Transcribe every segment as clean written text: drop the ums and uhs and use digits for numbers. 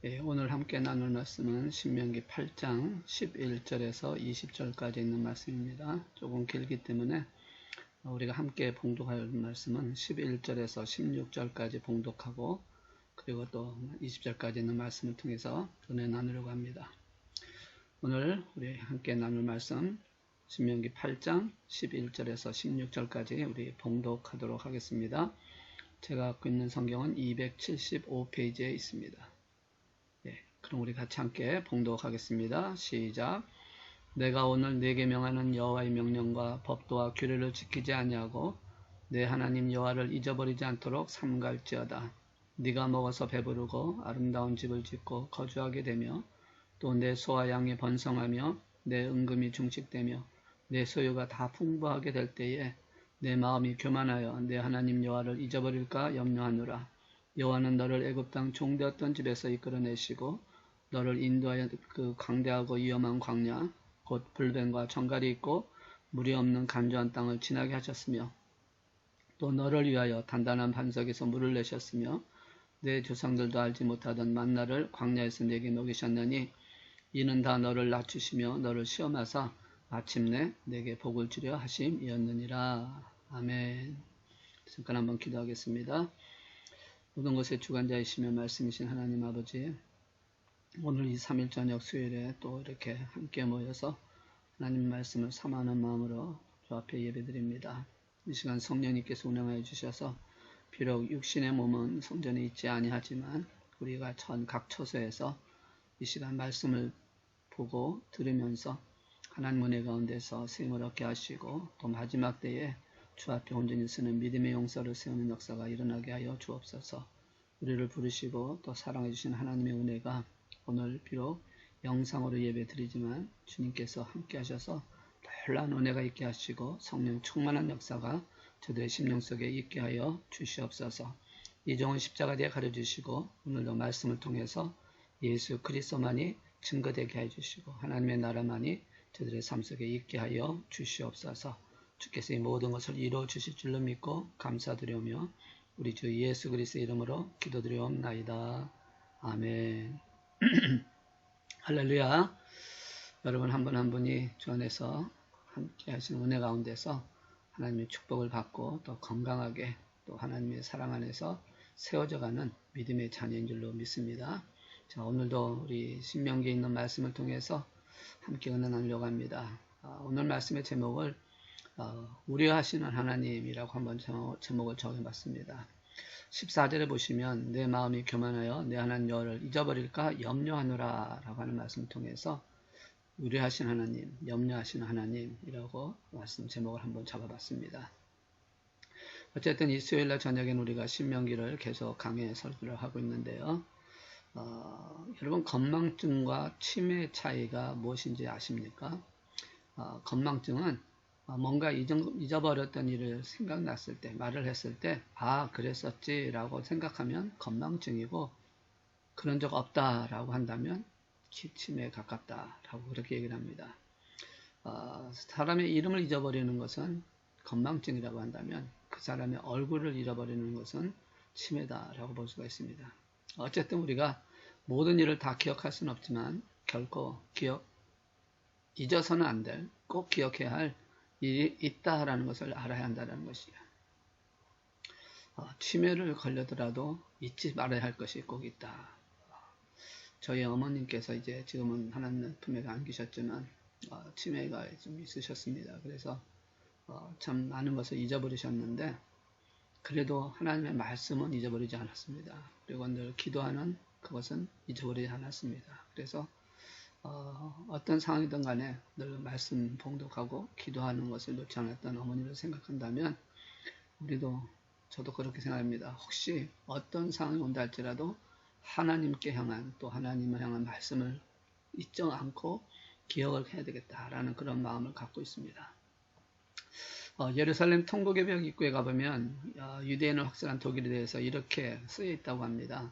예, 오늘 함께 나눌 말씀은 신명기 8장 11절에서 20절까지 있는 말씀입니다. 조금 길기 때문에 우리가 함께 봉독할 말씀은 11절에서 16절까지 봉독하고 그리고 또 20절까지 있는 말씀을 통해서 은혜 나누려고 합니다. 오늘 우리 함께 나눌 말씀 신명기 8장 11절에서 16절까지 우리 봉독하도록 하겠습니다. 제가 갖고 있는 성경은 275페이지에 있습니다. 그럼 우리 같이 함께 봉독하겠습니다. 시작. 내가 오늘 네게 명하는 여호와의 명령과 법도와 규례를 지키지 아니하고 내 하나님 여호와를 잊어버리지 않도록 삼갈지어다. 네가 먹어서 배부르고 아름다운 집을 짓고 거주하게 되며 또 내 소와 양이 번성하며 내 은금이 중식되며 내 소유가 다 풍부하게 될 때에 내 마음이 교만하여 내 하나님 여호와를 잊어버릴까 염려하노라. 여호와는 너를 애굽 땅 종되었던 집에서 이끌어내시고 너를 인도하여 그 광대하고 위험한 광야 곧 불뱀과 정갈이 있고 물이 없는 간조한 땅을 지나게 하셨으며 또 너를 위하여 단단한 반석에서 물을 내셨으며 내 조상들도 알지 못하던 만나를 광야에서 내게 먹이셨느니 이는 다 너를 낮추시며 너를 시험하사 마침내 내게 복을 주려 하심이었느니라. 아멘. 잠깐 한번 기도하겠습니다. 모든 것의 주관자이시며 말씀이신 하나님 아버지, 오늘 이 3일 저녁 수요일에 또 이렇게 함께 모여서 하나님 말씀을 사모하는 마음으로 주 앞에 예배드립니다. 이 시간 성령님께서 운행하여 주셔서 비록 육신의 몸은 성전에 있지 아니하지만 우리가 각 처소에서 이 시간 말씀을 보고 들으면서 하나님 은혜 가운데서 생을 얻게 하시고 또 마지막 때에 주 앞에 온전히 서는 믿음의 용서를 세우는 역사가 일어나게 하여 주옵소서. 우리를 부르시고 또 사랑해 주신 하나님의 은혜가 오늘 비록 영상으로 예배 드리지만 주님께서 함께 하셔서 놀라운 은혜가 있게 하시고 성령 충만한 역사가 저들의 심령 속에 있게 하여 주시옵소서. 이종은 십자가에 가려주시고 오늘도 말씀을 통해서 예수 그리스도만이 증거되게 해주시고 하나님의 나라만이 저들의 삶 속에 있게 하여 주시옵소서. 주께서 이 모든 것을 이루어 주실 줄로 믿고 감사드리오며 우리 주 예수 그리스도의 이름으로 기도드리옵나이다. 아멘. 할렐루야. 여러분 한 분 한 분이 주 안에서 함께 하시는 은혜 가운데서 하나님의 축복을 받고 또 건강하게 또 하나님의 사랑 안에서 세워져가는 믿음의 자녀인 줄로 믿습니다. 자, 오늘도 우리 신명기에 있는 말씀을 통해서 함께 은혜 나누려고 합니다. 오늘 말씀의 제목을 우려하시는 하나님이라고 한번 제목을 정해봤습니다. 14절에 보시면 내 마음이 교만하여 내 하나님 여호와를 잊어버릴까 염려하노라 라고 하는 말씀을 통해서 우려하신 하나님, 염려하시는 하나님이라고 말씀 제목을 한번 잡아봤습니다. 어쨌든 이 수요일날 저녁엔 우리가 신명기를 계속 강해 설교를 하고 있는데요. 여러분 건망증과 치매의 차이가 무엇인지 아십니까? 건망증은 뭔가 잊어버렸던 일을 생각났을 때, 말을 했을 때, 그랬었지 라고 생각하면 건망증이고, 그런 적 없다 라고 한다면 치매에 가깝다 라고 그렇게 얘기를 합니다. 사람의 이름을 잊어버리는 것은 건망증이라고 한다면 그 사람의 얼굴을 잃어버리는 것은 치매다 라고 볼 수가 있습니다. 어쨌든 우리가 모든 일을 다 기억할 수는 없지만 결코 잊어서는 안 될, 꼭 기억해야 할 일이 있다라는 것을 알아야 한다는 것이에요. 치매를 걸려더라도 잊지 말아야 할 것이 꼭 있다. 저희 어머님께서 이제 지금은 하나님 품에 안 계셨지만 치매가 좀 있으셨습니다. 그래서 참 많은 것을 잊어버리셨는데 그래도 하나님의 말씀은 잊어버리지 않았습니다. 그리고 늘 기도하는 그것은 잊어버리지 않았습니다. 그래서 어떤 상황이든 간에 늘 말씀 봉독하고 기도하는 것을 놓지 않았던 어머니를 생각한다면 저도 그렇게 생각합니다. 혹시 어떤 상황이 온다 할지라도 하나님께 향한 또 하나님을 향한 말씀을 잊지 않고 기억을 해야 되겠다라는 그런 마음을 갖고 있습니다. 예루살렘 통곡의 벽 입구에 가보면 유대인을 확산한 독일에 대해서 이렇게 쓰여 있다고 합니다.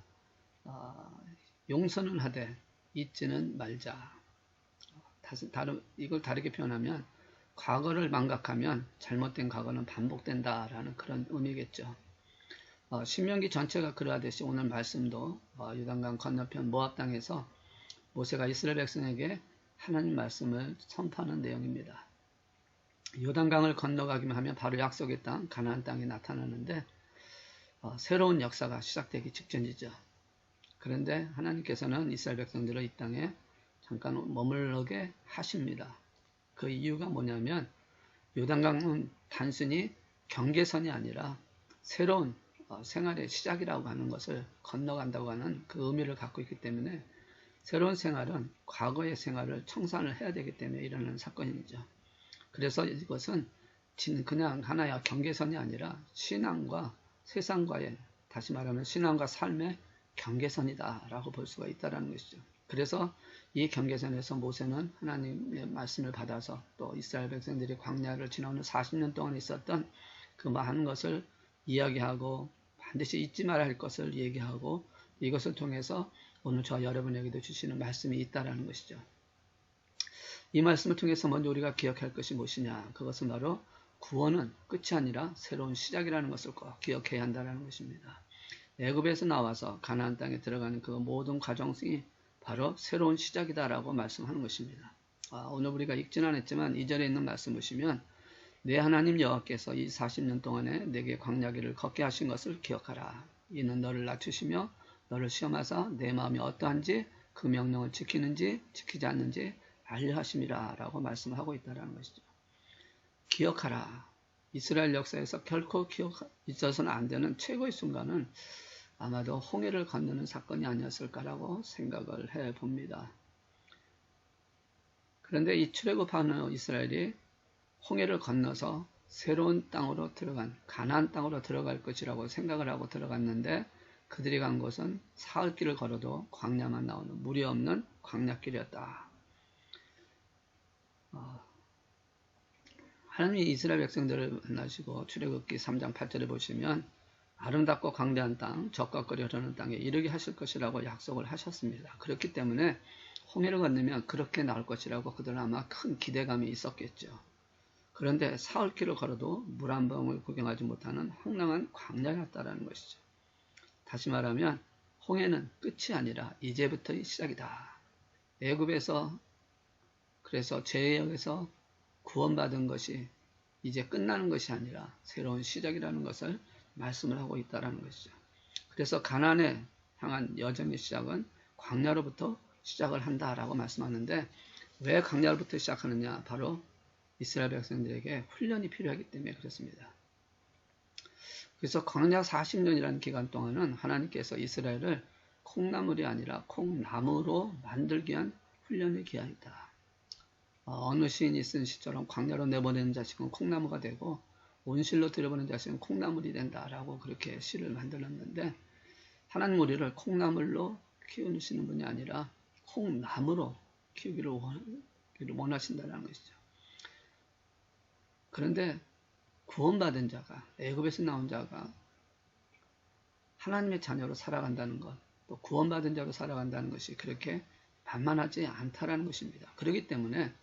용서는 하되 잊지는 말자. 이걸 다르게 표현하면 과거를 망각하면 잘못된 과거는 반복된다라는 그런 의미겠죠. 신명기 전체가 그러하듯이 오늘 말씀도 요단강 건너편 모압 땅에서 모세가 이스라엘 백성에게 하나님 말씀을 선포하는 내용입니다. 요단강을 건너가기만 하면 바로 약속의 땅 가나안 땅이 나타나는데 새로운 역사가 시작되기 직전이죠. 그런데 하나님께서는 이스라엘 백성들을 이 땅에 잠깐 머물러게 하십니다. 그 이유가 뭐냐면 요단강은 단순히 경계선이 아니라 새로운 생활의 시작이라고 하는 것을 건너간다고 하는 그 의미를 갖고 있기 때문에 새로운 생활은 과거의 생활을 청산을 해야 되기 때문에 일어나는 사건이죠. 그래서 이것은 그냥 하나의 경계선이 아니라 신앙과 세상과의, 다시 말하면 신앙과 삶의 경계선이다라고 볼 수가 있다는 것이죠. 그래서 이 경계선에서 모세는 하나님의 말씀을 받아서 또 이스라엘 백성들이 광야를 지나오는 40년 동안 있었던 그 많은 것을 이야기하고 반드시 잊지 말아야 할 것을 얘기하고 이것을 통해서 오늘 저와 여러분에게도 주시는 말씀이 있다는 것이죠. 이 말씀을 통해서 먼저 우리가 기억할 것이 무엇이냐? 그것은 바로 구원은 끝이 아니라 새로운 시작이라는 것을 꼭 기억해야 한다는 것입니다. 애굽에서 나와서 가나안 땅에 들어가는 그 모든 과정이 바로 새로운 시작이다라고 말씀하는 것입니다. 오늘 우리가 읽지는 않았지만 2절에 있는 말씀 보시면 내 하나님 여호와께서 이 40년 동안에 내게 광야길을 걷게 하신 것을 기억하라. 이는 너를 낮추시며 너를 시험하사 내 마음이 어떠한지 그 명령을 지키는지 지키지 않는지 알려 하심이라 라고 말씀하고 있다는 것이죠. 기억하라. 이스라엘 역사에서 결코 잊어서는 안 되는 최고의 순간은 아마도 홍해를 건너는 사건이 아니었을까라고 생각을 해봅니다. 그런데 이 출애굽하는 이스라엘이 홍해를 건너서 새로운 땅으로 들어간 가나안 땅으로 들어갈 것이라고 생각을 하고 들어갔는데 그들이 간 곳은 사흘 길을 걸어도 광야만 나오는 물이 없는 광야길이었다. 하나님이 이스라엘 백성들을 만나시고 출애굽기 3장 8절에 보시면 아름답고 광대한 땅, 적과 끓이 흐르는 땅에 이르게 하실 것이라고 약속을 하셨습니다. 그렇기 때문에 홍해를 건너면 그렇게 나올 것이라고 그들은 아마 큰 기대감이 있었겠죠. 그런데 사흘 길을 걸어도 물 한 방울 구경하지 못하는 황량한 광야였다라는 것이죠. 다시 말하면 홍해는 끝이 아니라 이제부터의 시작이다. 애굽에서 그래서 죄에서 구원받은 것이 이제 끝나는 것이 아니라 새로운 시작이라는 것을 말씀을 하고 있다는 것이죠. 그래서 가나안에 향한 여정의 시작은 광야로부터 시작을 한다라고 말씀하는데 왜 광야로부터 시작하느냐? 바로 이스라엘 백성들에게 훈련이 필요하기 때문에 그렇습니다. 그래서 광야 40년이라는 기간 동안은 하나님께서 이스라엘을 콩나물이 아니라 콩나무로 만들기 위한 훈련의 기간이다. 어느 시인이 쓴 시처럼 광야로 내보내는 자식은 콩나무가 되고 온실로 들여보낸 자식은 콩나물이 된다라고 그렇게 시를 만들었는데 하나님 우리를 콩나물로 키우시는 분이 아니라 콩나무로 키우기를 원하신다는 것이죠. 그런데 구원받은 자가 애굽에서 나온 자가 하나님의 자녀로 살아간다는 것, 또 구원받은 자로 살아간다는 것이 그렇게 만만하지 않다라는 것입니다. 그렇기 때문에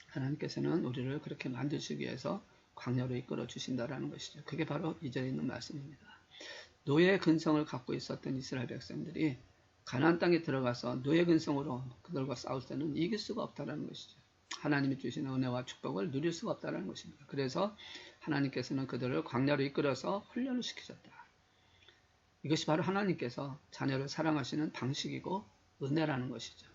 하나님께서는 우리를 그렇게 만드시기 위해서 광야로 이끌어 주신다라는 것이죠. 그게 바로 이 절에 있는 말씀입니다. 노예 근성을 갖고 있었던 이스라엘 백성들이 가나안 땅에 들어가서 노예 근성으로 그들과 싸울 때는 이길 수가 없다라는 것이죠. 하나님이 주시는 은혜와 축복을 누릴 수가 없다는 것입니다. 그래서 하나님께서는 그들을 광야로 이끌어서 훈련을 시키셨다. 이것이 바로 하나님께서 자녀를 사랑하시는 방식이고 은혜라는 것이죠.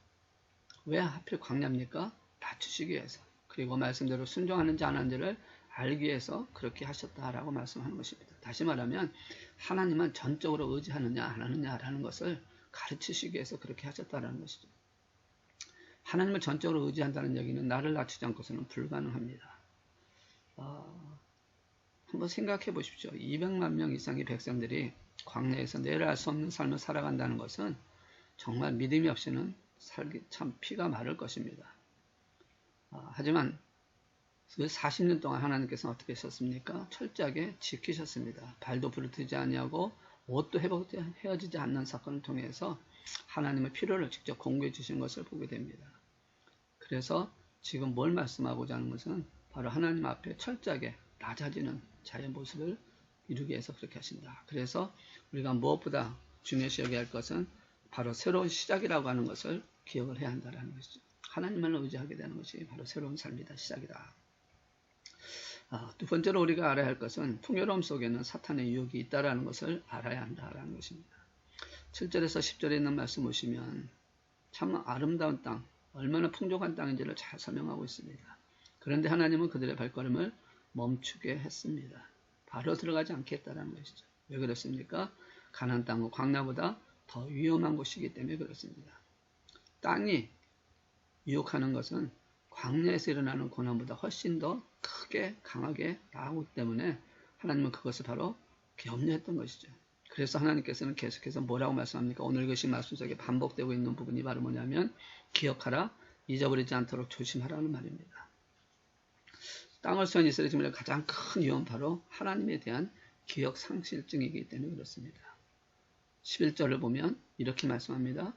왜 하필 광야입니까? 낮추시기 위해서. 그리고 말씀대로 순종하는지 안 하는지를 알기 위해서 그렇게 하셨다라고 말씀하는 것입니다. 다시 말하면 하나님은 전적으로 의지하느냐 안 하느냐라는 것을 가르치시기 위해서 그렇게 하셨다라는 것이죠. 하나님을 전적으로 의지한다는 얘기는 나를 낮추지 않고서는 불가능합니다. 한번 생각해 보십시오. 200만 명 이상의 백성들이 광야에서 내를 알 수 없는 삶을 살아간다는 것은 정말 믿음이 없이는 살기 참 피가 마를 것입니다. 하지만 그 40년 동안 하나님께서는 어떻게 하셨습니까? 철저하게 지키셨습니다. 발도 부르트지 아니하고 옷도 헤어지지 않는 사건을 통해서 하나님의 필요를 직접 공개해 주신 것을 보게 됩니다. 그래서 지금 뭘 말씀하고자 하는 것은 바로 하나님 앞에 철저하게 낮아지는 자의 모습을 이루기 위해서 그렇게 하신다. 그래서 우리가 무엇보다 중요시 여겨야 할 것은 바로 새로운 시작이라고 하는 것을 기억을 해야 한다는 것이죠. 하나님을 의지하게 되는 것이 바로 새로운 삶이다. 시작이다. 두 번째로 우리가 알아야 할 것은 풍요로움 속에는 사탄의 유혹이 있다는 것을 알아야 한다는 것입니다. 7절에서 10절에 있는 말씀 보시면 참 아름다운 땅, 얼마나 풍족한 땅인지를 잘 설명하고 있습니다. 그런데 하나님은 그들의 발걸음을 멈추게 했습니다. 바로 들어가지 않겠다는 것이죠. 왜 그렇습니까? 가나안 땅은 광야보다 더 위험한 곳이기 때문에 그렇습니다. 땅이 유혹하는 것은 광야에서 일어나는 고난보다 훨씬 더 크게 강하게 나오기 때문에 하나님은 그것을 바로 염려했던 것이죠. 그래서 하나님께서는 계속해서 뭐라고 말씀합니까? 오늘 읽으신 말씀 속에 반복되고 있는 부분이 바로 뭐냐면 기억하라, 잊어버리지 않도록 조심하라는 말입니다. 땅을 소유한 이스라엘 주민의 가장 큰 위험은 바로 하나님에 대한 기억 상실증이기 때문에 그렇습니다. 11절을 보면 이렇게 말씀합니다.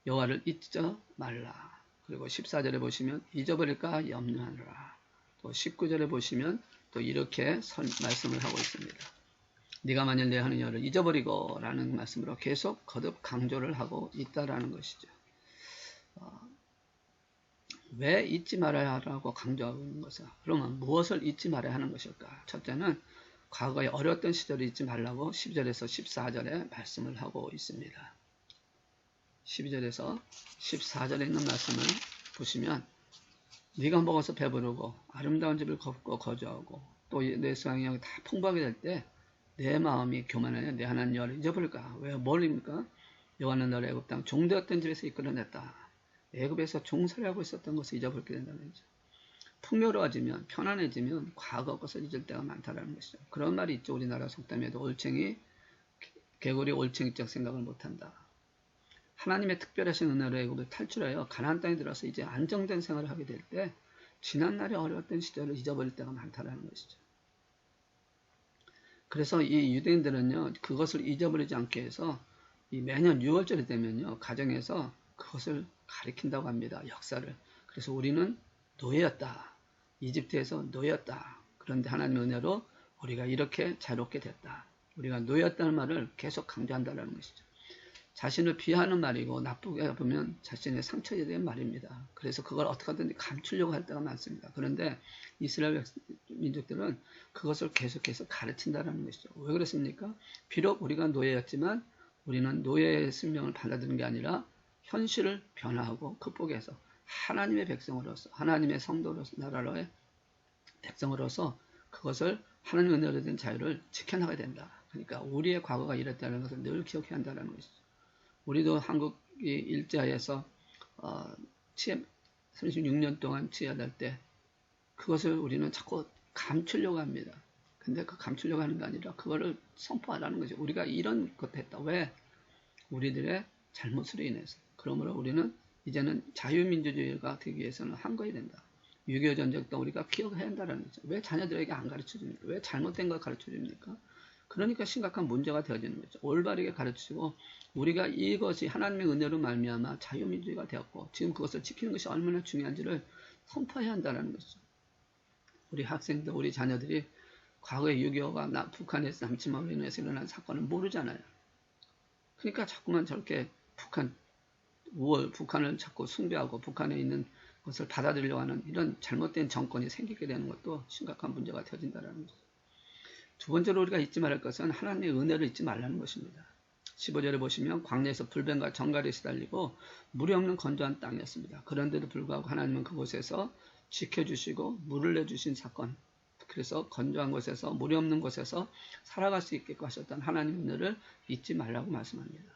여호와를 잊지 말라. 그리고 14절에 보시면 잊어버릴까 염려하노라. 또 19절에 보시면 또 이렇게 말씀을 하고 있습니다. 네가 만일 내 하는 여를 잊어버리고 라는 말씀으로 계속 거듭 강조를 하고 있다라는 것이죠. 왜 잊지 말아야 하라고 강조하고 있는 것은 그러면 무엇을 잊지 말아야 하는 것일까? 첫째는 과거에 어려웠던 시절을 잊지 말라고 12절에서 14절에 말씀을 하고 있습니다. 12절에서 14절에 있는 말씀을 보시면 네가 먹어서 배부르고 아름다운 집을 걷고 거주하고 또 내 수양이 다 풍부하게 될 때 내 마음이 교만하여 내 하나님 여호와를 잊어버릴까? 왜 뭘입니까? 여호와는 너를 애굽 땅 종되었던 집에서 이끌어냈다. 애굽에서 종살이하고 있었던 것을 잊어버리게 된다는 거죠. 풍요로워지면 편안해지면 과거 것을 잊을 때가 많다는 것이죠. 그런 말이 있죠. 우리나라 속담에도 올챙이 개구리 올챙이적 생각을 못한다. 하나님의 특별하신 은혜로 애굽을 탈출하여 가나안 땅에 들어서 이제 안정된 생활을 하게 될 때 지난날에 어려웠던 시절을 잊어버릴 때가 많다는 것이죠. 그래서 이 유대인들은요 그것을 잊어버리지 않게 해서 이 매년 6월절이 되면요 가정에서 그것을 가리킨다고 합니다. 역사를. 그래서 우리는 노예였다. 이집트에서 노예였다. 그런데 하나님의 은혜로 우리가 이렇게 자유롭게 됐다. 우리가 노예였다는 말을 계속 강조한다는 것이죠. 자신을 비하하는 말이고 나쁘게 보면 자신의 상처에 대한 말입니다. 그래서 그걸 어떻게든 감추려고 할 때가 많습니다. 그런데 이스라엘 민족들은 그것을 계속해서 가르친다는 것이죠. 왜 그렇습니까? 비록 우리가 노예였지만 우리는 노예의 생명을 받아들이는 게 아니라 현실을 변화하고 극복해서 하나님의 백성으로서 하나님의 성도로서 나라의 백성으로서 그것을 하나님의 은혜로 된 자유를 지켜나가야 된다. 그러니까 우리의 과거가 이랬다는 것을 늘 기억해야 한다는 것이죠. 우리도 한국이 일제하에서 36년 동안 치하될 때 그것을 우리는 자꾸 감추려고 합니다. 근데 그 감추려고 하는 게 아니라 그거를 선포하라는 거죠. 우리가 이런 것도 했다. 왜? 우리들의 잘못으로 인해서. 그러므로 우리는 이제는 자유민주주의가 되기 위해서는 한거해야 된다. 6.25 전쟁 때 우리가 기억해야 한다는 거죠. 왜 자녀들에게 안 가르쳐 줍니까? 왜 잘못된 걸 가르쳐 줍니까? 그러니까 심각한 문제가 되어지는 거죠. 올바르게 가르치고 우리가 이것이 하나님의 은혜로 말미암아 자유민주주의가 되었고 지금 그것을 지키는 것이 얼마나 중요한지를 선포해야 한다는 것이죠. 우리 학생들, 우리 자녀들이 과거에 6.25가 북한에서 남침하고 인해서 일어난 사건을 모르잖아요. 그러니까 자꾸만 저렇게 북한을 자꾸 숭배하고 북한에 있는 것을 받아들이려고 하는 이런 잘못된 정권이 생기게 되는 것도 심각한 문제가 되어진다는 거죠. 두 번째로 우리가 잊지 말할 것은 하나님의 은혜를 잊지 말라는 것입니다. 15절에 보시면 광야에서 불뱀과 정갈에 시달리고 물이 없는 건조한 땅이었습니다. 그런데도 불구하고 하나님은 그곳에서 지켜주시고 물을 내주신 사건, 그래서 건조한 곳에서 물이 없는 곳에서 살아갈 수 있게 하셨던 하나님의 은혜를 잊지 말라고 말씀합니다.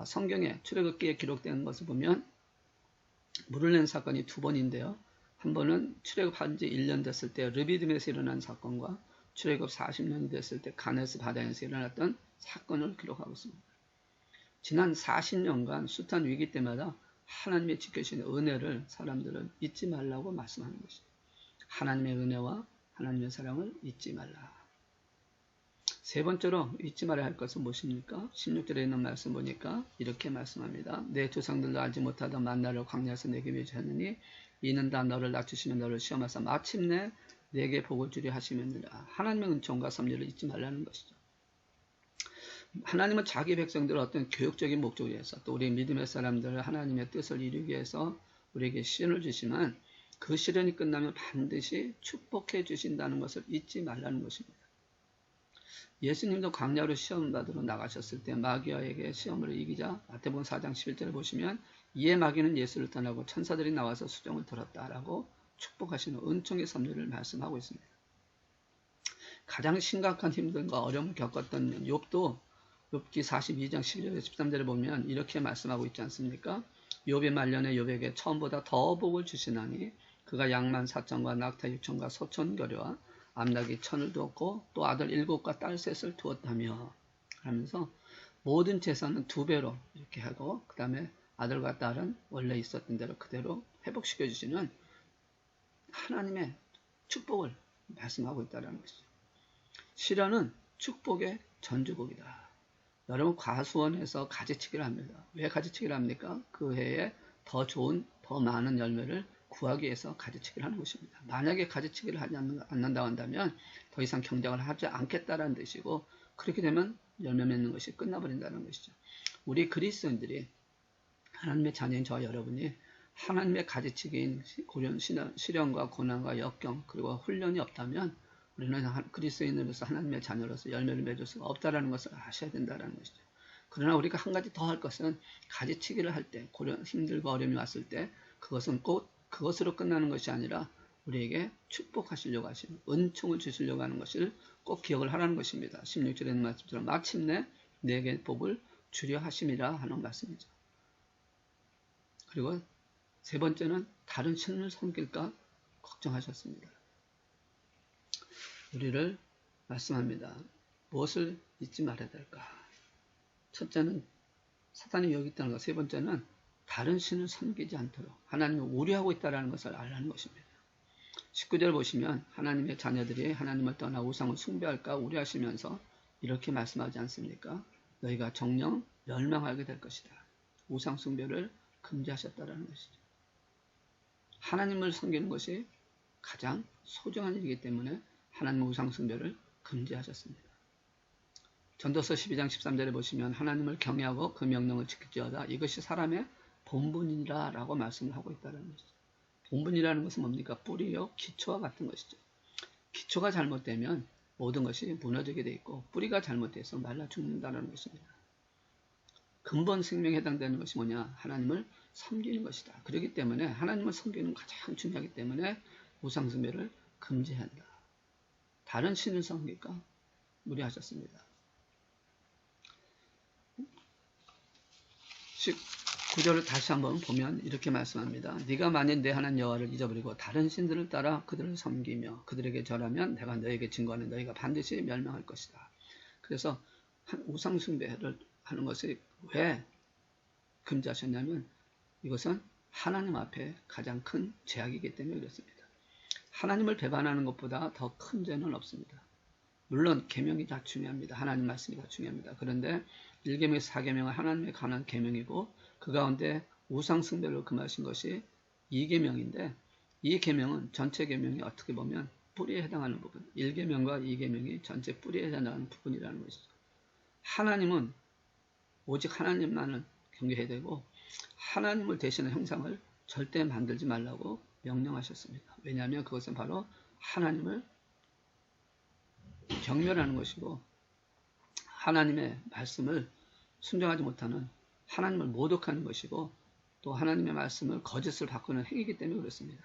성경에 출애굽기에 기록된 것을 보면 물을 낸 사건이 두 번인데요. 한 번은 출애굽한 지 1년 됐을 때 르비딤에서 일어난 사건과 출애굽 40년이 됐을 때 가네스 바다에서 일어났던 사건을 기록하고 있습니다. 지난 40년간 숱한 위기 때마다 하나님의 지켜주신 은혜를 사람들은 잊지 말라고 말씀하는 것입니다. 하나님의 은혜와 하나님의 사랑을 잊지 말라. 세 번째로 잊지 말아야 할 것은 무엇입니까? 16절에 있는 말씀 보니까 이렇게 말씀합니다. 내 조상들도 알지 못하던 만나를 광야에서 내게 주셨느니 이는 다 너를 낮추시며 너를 시험하사 마침내 내게 복을 주려 하시면이라. 하나님의 은총과 섭리를 잊지 말라는 것이죠. 하나님은 자기 백성들을 어떤 교육적인 목적을 위해서 또 우리 믿음의 사람들을 하나님의 뜻을 이루기 위해서 우리에게 시련을 주시면 그 시련이 끝나면 반드시 축복해 주신다는 것을 잊지 말라는 것입니다. 예수님도 광야로 시험 받으러 나가셨을 때 마귀에게 시험을 이기자 마태복음 4장 11절을 보시면 이에 마귀는 예수를 떠나고 천사들이 나와서 수종을 들었다라고 축복하시는 은총의 섭리를 말씀하고 있습니다. 가장 심각한 힘든과 어려움을 겪었던 욥도 욥기 42장 11절에서 13절을 보면 이렇게 말씀하고 있지 않습니까? 욥의 말년에 욥에게 처음보다 더 복을 주시나니 그가 양만 4천과 낙타 6천과 소천 거류와 암낙이 1000을 두었고 또 아들 7과 딸 3을 두었다며 하면서 모든 재산은 2배로 이렇게 하고 그 다음에 아들과 딸은 원래 있었던 대로 그대로 회복시켜 주시는 하나님의 축복을 말씀하고 있다는 것이죠. 시련은 축복의 전주곡이다. 여러분 과수원에서 가지치기를 합니다. 왜 가지치기를 합니까? 그 해에 더 좋은 더 많은 열매를 구하기 위해서 가지치기를 하는 것입니다. 만약에 가지치기를 하지 않는다고 한다면 더 이상 경쟁을 하지 않겠다라는 뜻이고 그렇게 되면 열매 맺는 것이 끝나버린다는 것이죠. 우리 그리스도인들이 하나님의 자녀인 저와 여러분이 하나님의 가지치기인 시련과 고난과 역경 그리고 훈련이 없다면 우리는 그리스도인으로서 하나님의 자녀로서 열매를 맺을 수가 없다는 것을 아셔야 된다는 것이죠. 그러나 우리가 한 가지 더 할 것은 가지치기를 할 때 힘들고 어려움이 왔을 때 그것은 꼭 그것으로 끝나는 것이 아니라 우리에게 축복하시려고 하시는 은총을 주시려고 하는 것을 꼭 기억을 하라는 것입니다. 16절에 있는 말씀처럼 마침내 내게 복을 주려 하심이라 하는 말씀이죠. 그리고 세 번째는 다른 신을 섬길까 걱정하셨습니다. 우리를 말씀합니다. 무엇을 잊지 말아야 될까? 첫째는 사탄이 여기 있다는 것, 세 번째는 다른 신을 섬기지 않도록 하나님을 우려하고 있다는 것을 알라는 것입니다. 19절 보시면 하나님의 자녀들이 하나님을 떠나 우상을 숭배할까 우려하시면서 이렇게 말씀하지 않습니까? 너희가 정녕 멸망하게 될 것이다. 우상 숭배를 금지하셨다는 것이죠. 하나님을 섬기는 것이 가장 소중한 일이기 때문에 하나님의 우상 숭배를 금지하셨습니다. 전도서 12장 13절에 보시면 하나님을 경외하고 그 명령을 지킬지어다 이것이 사람의 본분이라 라고 말씀을 하고 있다는 것이죠. 본분이라는 것은 뭡니까? 뿌리요 기초와 같은 것이죠. 기초가 잘못되면 모든 것이 무너지게 돼 있고 뿌리가 잘못돼서 말라 죽는다는 것입니다. 근본 생명에 해당되는 것이 뭐냐? 하나님을 섬기는 것이다. 그렇기 때문에 하나님을 섬기는 가장 중요하기 때문에 우상 숭배를 금지한다. 다른 신을 섬길까? 무리하셨습니다. 19절을 다시 한번 보면 이렇게 말씀합니다. 네가 만일 내 하나님 여호와를 잊어버리고 다른 신들을 따라 그들을 섬기며 그들에게 절하면 내가 너에게 증거하는 너희가 반드시 멸망할 것이다. 그래서 우상 숭배를 하는 것이 왜 금지하셨냐면 이것은 하나님 앞에 가장 큰 죄악이기 때문에 그렇습니다. 하나님을 배반하는 것보다 더 큰 죄는 없습니다. 물론 계명이 다 중요합니다. 하나님 말씀이 다 중요합니다. 그런데 1계명에서 4계명은 하나님에 관한 계명이고 그 가운데 우상 숭배를 금하신 것이 2계명인데 이 계명은 전체 계명이 어떻게 보면 뿌리에 해당하는 부분 1계명과 2계명이 전체 뿌리에 해당하는 부분이라는 것이죠. 하나님은 오직 하나님만을 경외해야 되고 하나님을 대신한 형상을 절대 만들지 말라고 명령하셨습니다. 왜냐하면 그것은 바로 하나님을 경멸하는 것이고 하나님의 말씀을 순종하지 못하는 하나님을 모독하는 것이고 또 하나님의 말씀을 거짓을 바꾸는 행위이기 때문에 그렇습니다.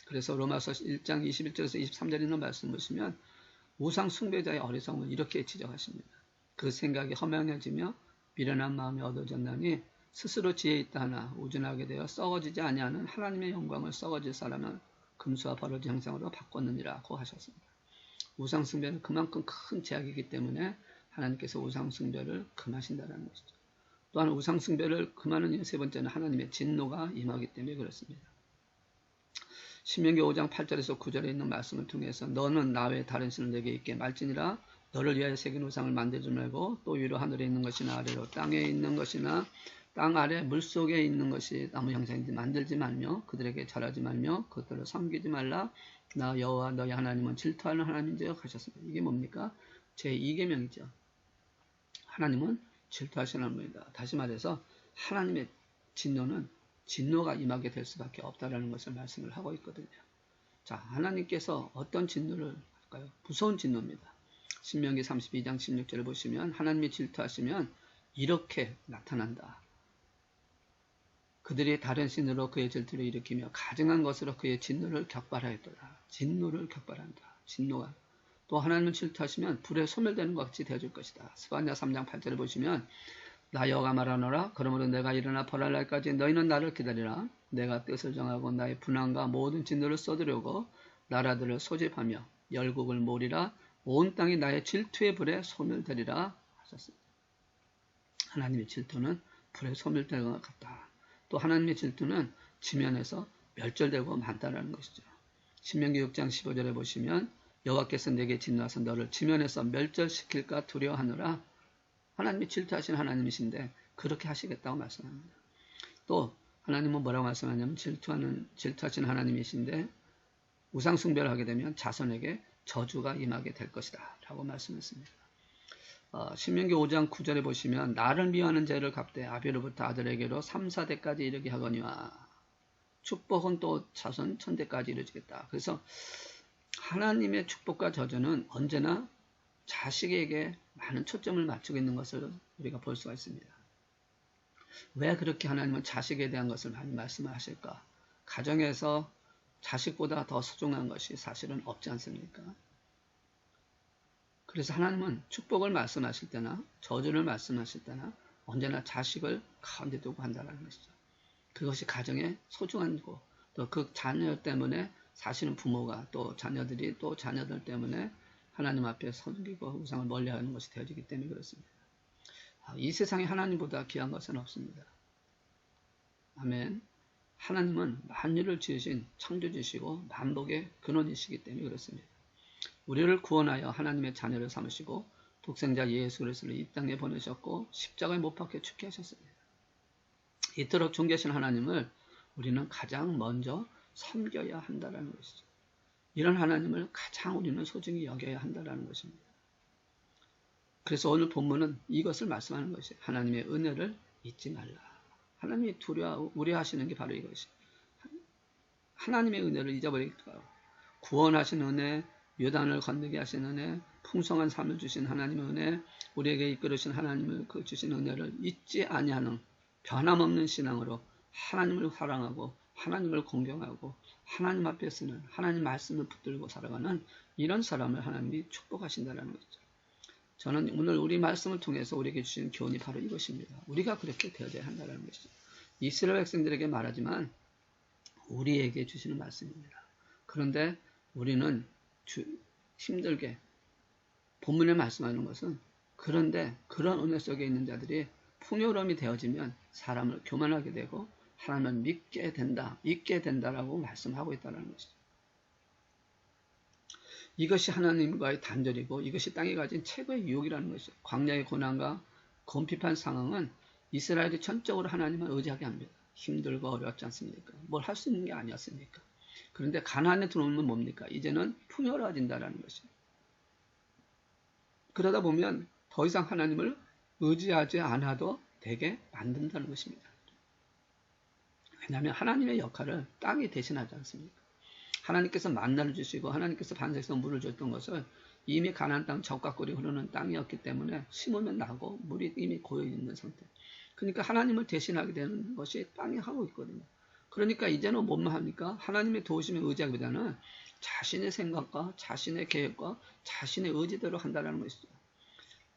그래서 로마서 1장 21절에서 23절에 있는 말씀 보시면 우상 숭배자의 어리석음을 이렇게 지적하십니다. 그 생각이 허망해지며 미련한 마음이 얻어졌나니 스스로 지혜 있다 하나 우준하게 되어 썩어지지 아니하는 하나님의 영광을 썩어질 사람은 금수와 버러지 형상으로 바꿨느니라고 하셨습니다. 우상 숭배는 그만큼 큰 죄악이기 때문에 하나님께서 우상 숭배를 금하신다는 것이죠. 또한 우상 숭배를 금하는 이유 세 번째는 하나님의 진노가 임하기 때문에 그렇습니다. 신명기 5장 8절에서 9절에 있는 말씀을 통해서 너는 나 외에 다른 신을 내게 있게 말지니라 너를 위하여 새긴 우상을 만들지 말고 또 위로 하늘에 있는 것이나 아래로 땅에 있는 것이나 땅 아래 물속에 있는 것이 나무 형상인지 만들지 말며 그들에게 절하지 말며 그들을 섬기지 말라. 나 여호와 너희 하나님은 질투하는 하나님인지요 하셨습니다. 이게 뭡니까? 제2계명이죠. 하나님은 질투하시는 하나님입니다. 다시 말해서 하나님의 진노는 진노가 임하게 될 수밖에 없다라는 것을 말씀을 하고 있거든요. 자, 하나님께서 어떤 진노를 할까요? 무서운 진노입니다. 신명기 32장 16절을 보시면 하나님이 질투하시면 이렇게 나타난다. 그들이 다른 신으로 그의 질투를 일으키며 가증한 것으로 그의 진노를 격발하였더라. 진노를 격발한다. 진노가. 또 하나님은 질투하시면 불에 소멸되는 것 같이 되어줄 것이다. 스바냐 3장 8절을 보시면 나 여호와가 말하노라. 그러므로 내가 일어나 벌할 날까지 너희는 나를 기다리라. 내가 뜻을 정하고 나의 분한과 모든 진노를 쏟으려고 나라들을 소집하며 열국을 몰이라. 온 땅이 나의 질투의 불에 소멸되리라 하셨습니다. 하나님의 질투는 불에 소멸될 것 같다. 또 하나님의 질투는 지면에서 멸절되고 많다라는 것이죠. 신명기 6장 15절에 보시면 여호와께서 내게 진노하사 너를 지면에서 멸절시킬까 두려워하노라. 하나님이 질투하신 하나님이신데 그렇게 하시겠다고 말씀합니다. 또 하나님은 뭐라고 말씀하냐면 질투하신 하나님이신데 우상 숭배를 하게 되면 자손에게 저주가 임하게 될 것이다 라고 말씀했습니다. 신명기 5장 9절에 보시면 나를 미워하는 죄를 갚되 아비로부터 아들에게로 3, 4대까지 이르게 하거니와 축복은 또 자손 1000대까지 이루어지겠다. 그래서 하나님의 축복과 저주는 언제나 자식에게 많은 초점을 맞추고 있는 것을 우리가 볼 수가 있습니다. 왜 그렇게 하나님은 자식에 대한 것을 많이 말씀하실까? 가정에서 자식보다 더 소중한 것이 사실은 없지 않습니까? 그래서 하나님은 축복을 말씀하실 때나 저주를 말씀하실 때나 언제나 자식을 가운데 두고 한다는 것이죠. 그것이 가정의 소중한 거, 또 그 자녀 때문에 사실은 부모가 또 자녀들이 또 자녀들 때문에 하나님 앞에 섬기고 우상을 멀리하는 것이 되어지기 때문에 그렇습니다. 이 세상에 하나님보다 귀한 것은 없습니다. 아멘. 하나님은 만유를 지으신 창조주시고 만복의 근원이시기 때문에 그렇습니다. 우리를 구원하여 하나님의 자녀를 삼으시고 독생자 예수 그리스도를 이 땅에 보내셨고 십자가에 못 박혀 죽게 하셨습니다. 이토록 존귀하신 하나님을 우리는 가장 먼저 섬겨야 한다는 것이죠. 이런 하나님을 가장 우리는 소중히 여겨야 한다는 것입니다. 그래서 오늘 본문은 이것을 말씀하는 것이에요. 하나님의 은혜를 잊지 말라. 하나님이 우려하시는 게 바로 이것이에요. 하나님의 은혜를 잊어버릴까요? 구원하신 은혜, 요단을 건너게 하신 은혜, 풍성한 삶을 주신 하나님의 은혜, 우리에게 이끌으신 하나님을 주신 은혜를 잊지 아니하는 변함없는 신앙으로 하나님을 사랑하고 하나님을 공경하고 하나님 앞에 서는 하나님 말씀을 붙들고 살아가는 이런 사람을 하나님이 축복하신다는 것이죠. 저는 오늘 우리 말씀을 통해서 우리에게 주신 교훈이 바로 이것입니다. 우리가 그렇게 되어야 한다는 것이죠. 이스라엘 백성들에게 말하지만 우리에게 주시는 말씀입니다. 그런데 우리는 힘들게 본문에 말씀하는 것은 그런데 그런 은혜 속에 있는 자들이 풍요로움이 되어지면 사람을 교만하게 되고 하나님을 믿게 된다라고 말씀하고 있다는 것이죠. 이것이 하나님과의 단절이고 이것이 땅에 가진 최고의 유혹이라는 것이죠. 광야의 고난과 곤핍한 상황은 이스라엘이 전적으로 하나님을 의지하게 합니다. 힘들고 어렵지 않습니까? 뭘 할 수 있는 게 아니었습니까? 그런데 가나안에 들어오면 뭡니까? 이제는 풍요로워진다는 것이죠. 그러다 보면 더 이상 하나님을 의지하지 않아도 되게 만든다는 것입니다. 왜냐하면 하나님의 역할을 땅이 대신하지 않습니까? 하나님께서 만나를 주시고 하나님께서 반석에서 물을 줬던 것을 이미 가나안 땅 적과 꿀이 흐르는 땅이었기 때문에 심으면 나고 물이 이미 고여있는 상태. 그러니까 하나님을 대신하게 되는 것이 땅이 하고 있거든요. 그러니까 이제는 뭐만 합니까? 하나님의 도우심에 의지하기보다는 자신의 생각과 자신의 계획과 자신의 의지대로 한다는 것이죠.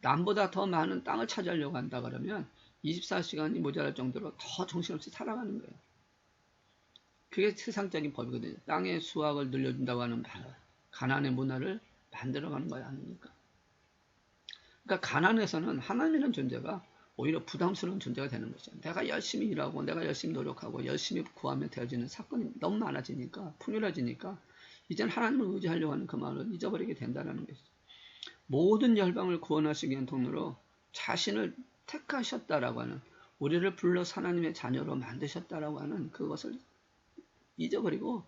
남보다 더 많은 땅을 차지하려고 한다 그러면 24시간이 모자랄 정도로 더 정신없이 살아가는 거예요. 그게 세상적인 법이거든요. 땅의 수확을 늘려준다고 하는 가나안의 문화를 만들어가는 거 아닙니까? 그러니까 가나안에서는 하나님이라는 존재가 오히려 부담스러운 존재가 되는 거죠. 내가 열심히 일하고 내가 열심히 노력하고 열심히 구하면 되어지는 사건이 너무 많아지니까 풍요로워지니까 이제는 하나님을 의지하려고 하는 그 마음을 잊어버리게 된다는 것이죠. 모든 열방을 구원하시기 위한 통로로 자신을 택하셨다라고 하는 우리를 불러 하나님의 자녀로 만드셨다라고 하는 그것을 잊어버리고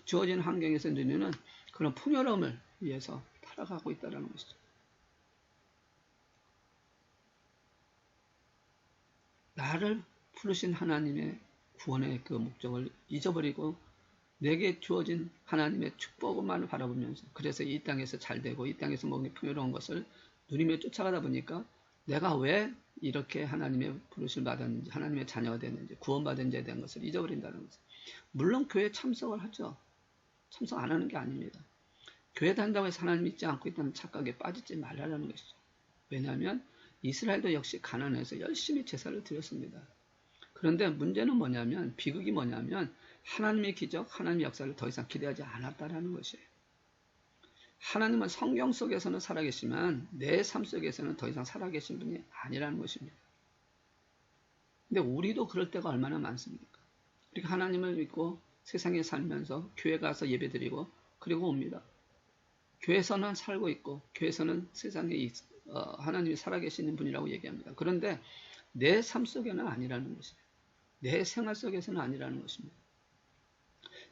주어진 환경에서 누리는 그런 풍요로움을 위해서 살아가고 있다는 것이죠. 나를 부르신 하나님의 구원의 그 목적을 잊어버리고 내게 주어진 하나님의 축복만을 바라보면서 그래서 이 땅에서 잘되고 이 땅에서 먹는 풍요로운 것을 누리며 쫓아가다 보니까 내가 왜 이렇게 하나님의 부르심을 받았는지 하나님의 자녀가 됐는지 구원받은 자에 대한 것을 잊어버린다는 것을. 물론 교회에 참석을 하죠. 참석 안 하는 게 아닙니다. 교회 다닌다고 해서 하나님 믿지 않고 있다는 착각에 빠지지 말라는 것이죠. 왜냐하면 이스라엘도 역시 가나안에서 열심히 제사를 드렸습니다. 그런데 문제는 뭐냐면 비극이 뭐냐면 하나님의 기적, 하나님의 역사를 더 이상 기대하지 않았다라는 것이에요. 하나님은 성경 속에서는 살아계시지만 내 삶 속에서는 더 이상 살아계신 분이 아니라는 것입니다. 근데 우리도 그럴 때가 얼마나 많습니까? 우리가 하나님을 믿고 세상에 살면서 교회 가서 예배드리고 그리고 옵니다. 교회에서는 살고 있고 교회에서는 세상에 하나님이 살아계시는 분이라고 얘기합니다. 그런데 내 삶 속에는 아니라는 것이에요. 내 생활 속에서는 아니라는 것입니다.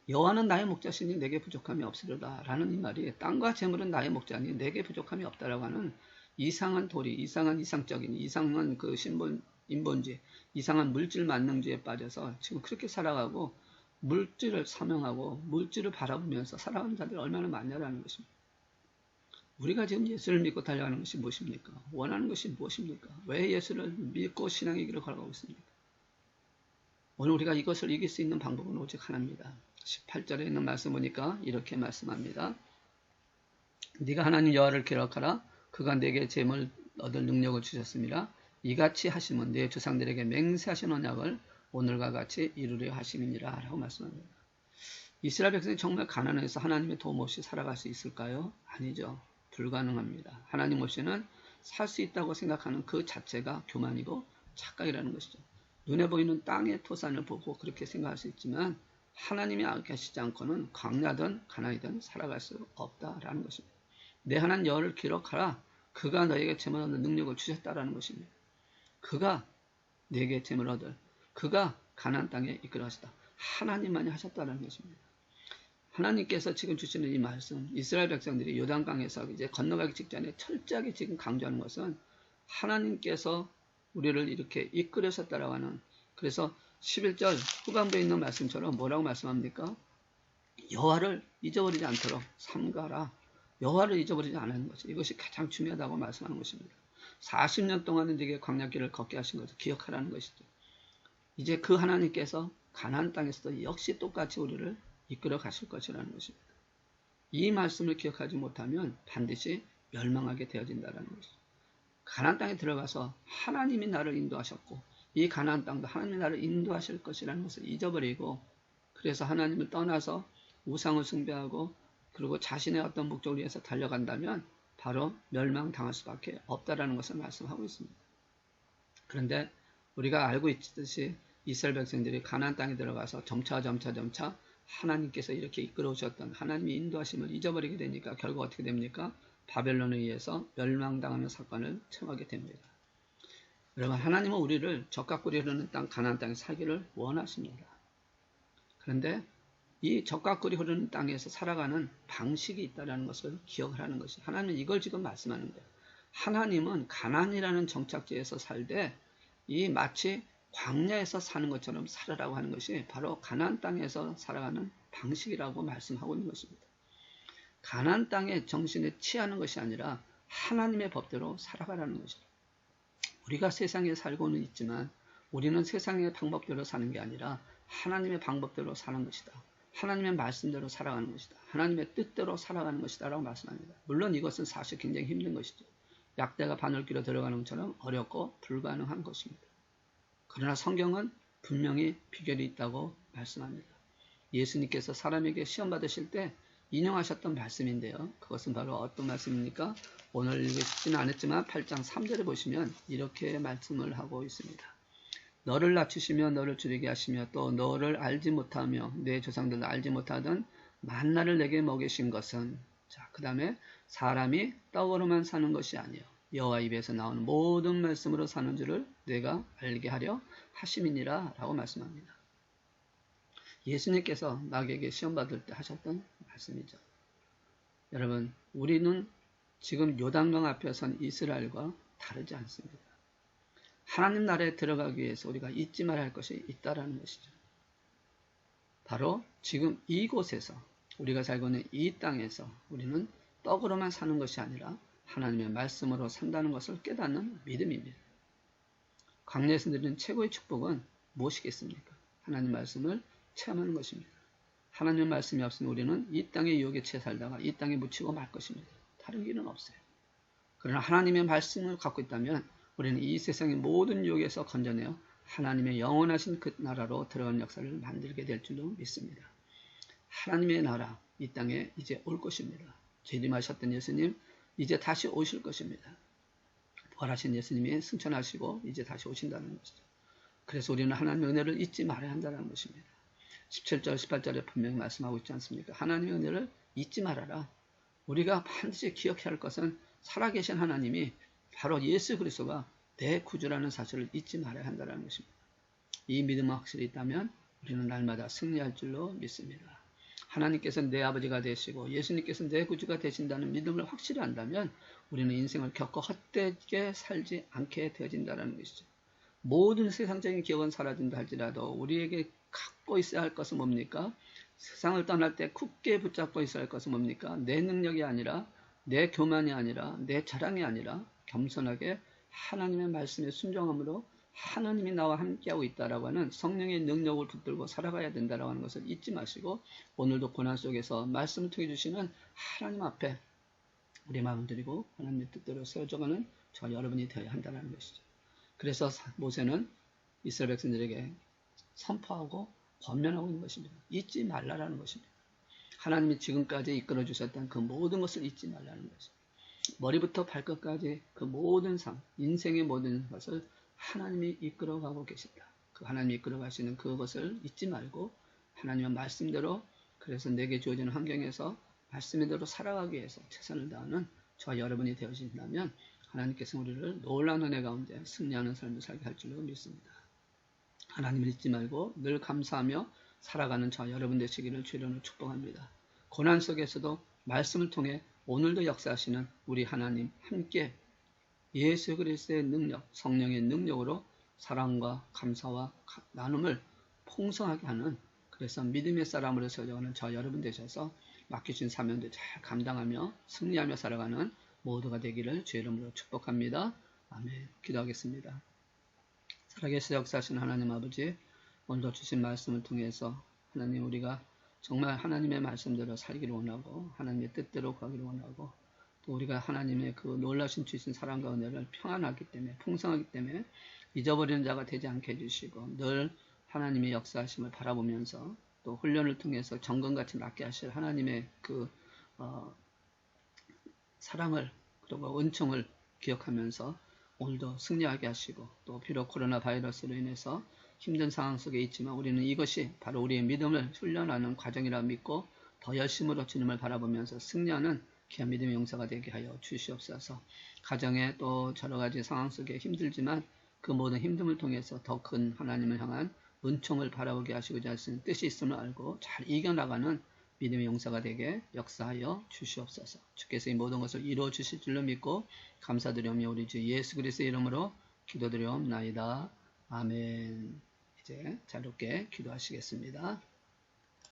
여호와는 나의 목자시니 내게 부족함이 없으리로다 라는 이 말이 땅과 재물은 나의 목자니 내게 부족함이 없다라고 하는 이상한 도리, 이상한 이상적인, 이상한 그 인본주의, 이상한 물질 만능주의에 빠져서 지금 그렇게 살아가고 물질을 사명하고 물질을 바라보면서 살아가는 자들이 얼마나 많냐라는 것입니다. 우리가 지금 예수를 믿고 달려가는 것이 무엇입니까? 원하는 것이 무엇입니까? 왜 예수를 믿고 신앙의 길을 걸어가고 있습니까? 오늘 우리가 이것을 이길 수 있는 방법은 오직 하나입니다. 18절에 있는 말씀 보니까 이렇게 말씀합니다. 네가 하나님 여호와를 기억하라. 그가 내게 재물 얻을 능력을 주셨습니다. 이같이 하심은 네 조상들에게 맹세하신 언약을 오늘과 같이 이루려 하심이니라 라고 말씀합니다. 이스라엘 백성이 정말 가난해서 하나님의 도움 없이 살아갈 수 있을까요? 아니죠. 불가능합니다. 하나님 없이는 살 수 있다고 생각하는 그 자체가 교만이고 착각이라는 것이죠. 눈에 보이는 땅의 토산을 보고 그렇게 생각할 수 있지만 하나님이 계시지 않고는 광야든 가나이든 살아갈 수 없다라는 것입니다. 내 하나님 여호와를 기록하라. 그가 너에게 재물 얻는 능력을 주셨다라는 것입니다. 그가 내게 재물 얻을 그가 가나안 땅에 이끌어 가시다. 하나님만이 하셨다는 것입니다. 하나님께서 지금 주시는 이 말씀, 이스라엘 백성들이 요단강에서 이제 건너가기 직전에 철저하게 지금 강조하는 것은 하나님께서 우리를 이렇게 이끌으셨다라고 하는, 그래서 11절 후반부에 있는 말씀처럼 뭐라고 말씀합니까? 여호와를 잊어버리지 않도록 삼가라. 여호와를 잊어버리지 않는 것이 이것이 가장 중요하다고 말씀하는 것입니다. 40년 동안은 네게 광야길을 걷게 하신 것을 기억하라는 것이죠. 이제 그 하나님께서 가나안 땅에서도 역시 똑같이 우리를 이끌어 가실 것이라는 것입니다. 이 말씀을 기억하지 못하면 반드시 멸망하게 되어진다는 것이죠. 가나안 땅에 들어가서 하나님이 나를 인도하셨고 이 가나안 땅도 하나님이 나를 인도하실 것이라는 것을 잊어버리고 그래서 하나님을 떠나서 우상을 숭배하고 그리고 자신의 어떤 목적을 위해서 달려간다면 바로 멸망당할 수밖에 없다라는 것을 말씀하고 있습니다. 그런데 우리가 알고 있듯이 이스라엘 백성들이 가나안 땅에 들어가서 점차 하나님께서 이렇게 이끌어오셨던 하나님의 인도하심을 잊어버리게 되니까 결국 어떻게 됩니까? 바벨론에 의해서 멸망당하는 사건을 청하게 됩니다. 여러분, 하나님은 우리를 적과 꿀이 흐르는 땅 가나안 땅에 살기를 원하십니다. 그런데 이 적과 꿀이 흐르는 땅에서 살아가는 방식이 있다는 것을 기억을 하는 것이 하나님은 이걸 지금 말씀하는 거예요. 하나님은 가나안이라는 정착지에서 살되 이 마치 광야에서 사는 것처럼 살아라고 하는 것이 바로 가나안 땅에서 살아가는 방식이라고 말씀하고 있는 것입니다. 가나안 땅의 정신에 취하는 것이 아니라 하나님의 법대로 살아가라는 것입니다. 우리가 세상에 살고는 있지만 우리는 세상의 방법대로 사는 게 아니라 하나님의 방법대로 사는 것이다. 하나님의 말씀대로 살아가는 것이다. 하나님의 뜻대로 살아가는 것이다 라고 말씀합니다. 물론 이것은 사실 굉장히 힘든 것이죠. 약대가 바늘귀로 들어가는 것처럼 어렵고 불가능한 것입니다. 그러나 성경은 분명히 비결이 있다고 말씀합니다. 예수님께서 사람에게 시험 받으실 때 인용하셨던 말씀인데요. 그것은 바로 어떤 말씀입니까? 오늘 읽지는 않았지만 8장 3절에 보시면 이렇게 말씀을 하고 있습니다. 너를 낮추시며 너를 줄이게 하시며 또 너를 알지 못하며 내 조상들도 알지 못하던 만나를 내게 먹이신 것은 자, 그 다음에 사람이 떡으로만 사는 것이 아니요 여호와 입에서 나오는 모든 말씀으로 사는 줄을 내가 알게 하려 하심이니라 라고 말씀합니다. 예수님께서 마귀에게 시험 받을 때 하셨던 말씀이죠. 여러분, 우리는 지금 요단강 앞에 선 이스라엘과 다르지 않습니다. 하나님 나라에 들어가기 위해서 우리가 잊지 말아야 할 것이 있다라는 것이죠. 바로 지금 이곳에서 우리가 살고 있는 이 땅에서 우리는 떡으로만 사는 것이 아니라 하나님의 말씀으로 산다는 것을 깨닫는 믿음입니다. 광야에서 누리는 최고의 축복은 무엇이겠습니까? 하나님 말씀을 체험하는 것입니다. 하나님의 말씀이 없으면 우리는 이 땅의 유혹에 채 살다가 이 땅에 묻히고 말 것입니다. 다른 길은 없어요. 그러나 하나님의 말씀을 갖고 있다면 우리는 이 세상의 모든 유혹에서 건져내어 하나님의 영원하신 그 나라로 들어가는 역사를 만들게 될 줄로 믿습니다. 하나님의 나라, 이 땅에 이제 올 것입니다. 재림하셨던 예수님, 이제 다시 오실 것입니다. 부활하신 예수님이 승천하시고 이제 다시 오신다는 것이죠. 그래서 우리는 하나님의 은혜를 잊지 말아야 한다는 것입니다. 17절, 18절에 분명히 말씀하고 있지 않습니까? 하나님의 은혜를 잊지 말아라. 우리가 반드시 기억해야 할 것은 살아계신 하나님이 바로 예수 그리스도가 내 구주라는 사실을 잊지 말아야 한다는 것입니다. 이 믿음이 확실히 있다면 우리는 날마다 승리할 줄로 믿습니다. 하나님께서 내 아버지가 되시고 예수님께서 내 구주가 되신다는 믿음을 확실히 한다면 우리는 인생을 겪고 헛되게 살지 않게 되어진다는 것이죠. 모든 세상적인 기억은 사라진다 할지라도 우리에게 갖고 있어야 할 것은 뭡니까? 세상을 떠날 때 굳게 붙잡고 있어야 할 것은 뭡니까? 내 능력이 아니라 내 교만이 아니라 내 자랑이 아니라 겸손하게 하나님의 말씀에 순종함으로 하나님이 나와 함께하고 있다라고 하는 성령의 능력을 붙들고 살아가야 된다라고 하는 것을 잊지 마시고 오늘도 고난 속에서 말씀을 통해 주시는 하나님 앞에 우리 마음을 드리고 하나님의 뜻대로 세워져가는 저 여러분이 되어야 한다는 것이죠. 그래서 모세는 이스라엘 백성들에게 선포하고 권면하고 있는 것입니다. 잊지 말라라는 것입니다. 하나님이 지금까지 이끌어 주셨던 그 모든 것을 잊지 말라는 것입니다. 머리부터 발끝까지 그 모든 삶, 인생의 모든 것을 하나님이 이끌어가고 계신다. 그 하나님이 이끌어가시는 그것을 잊지 말고 하나님의 말씀대로 그래서 내게 주어지는 환경에서 말씀대로 살아가기 위해서 최선을 다하는 저와 여러분이 되어진다면 하나님께서 우리를 놀라운 은혜 가운데 승리하는 삶을 살게 할 줄로 믿습니다. 하나님을 잊지 말고 늘 감사하며 살아가는 저와 여러분 되시기를 주님으로 축복합니다. 고난 속에서도 말씀을 통해 오늘도 역사하시는 우리 하나님 함께 예수 그리스도의 능력, 성령의 능력으로 사랑과 감사와 나눔을 풍성하게 하는 그래서 믿음의 사람으로 세워가는 저 여러분 되셔서 맡기신 사명도 잘 감당하며 승리하며 살아가는 모두가 되기를 주의 이름으로 축복합니다. 아멘. 기도하겠습니다. 살아계신 역사하신 하나님 아버지, 오늘도 주신 말씀을 통해서 하나님 우리가 정말 하나님의 말씀대로 살기를 원하고 하나님의 뜻대로 가기를 원하고 또 우리가 하나님의 그 놀라신 주신 사랑과 은혜를 평안하기 때문에 풍성하기 때문에 잊어버리는 자가 되지 않게 해주시고 늘 하나님의 역사하심을 바라보면서 또 훈련을 통해서 정금같이 낫게 하실 하나님의 그 사랑을 그리고 은총을 기억하면서 오늘도 승리하게 하시고 또 비록 코로나 바이러스로 인해서 힘든 상황 속에 있지만 우리는 이것이 바로 우리의 믿음을 훈련하는 과정이라 믿고 더 열심으로 주님을 바라보면서 승리하는 귀한 믿음의 용사가 되게 하여 주시옵소서. 가정에 또 여러 가지 상황 속에 힘들지만 그 모든 힘듦을 통해서 더 큰 하나님을 향한 은총을 바라보게 하시고자 하시는 뜻이 있음을 알고 잘 이겨나가는 믿음의 용사가 되게 역사하여 주시옵소서. 주께서 이 모든 것을 이루어 주실 줄로 믿고 감사드리오며 우리 주 예수 그리스도의 이름으로 기도드리옵나이다. 아멘. 이제 자유롭게 기도하시겠습니다.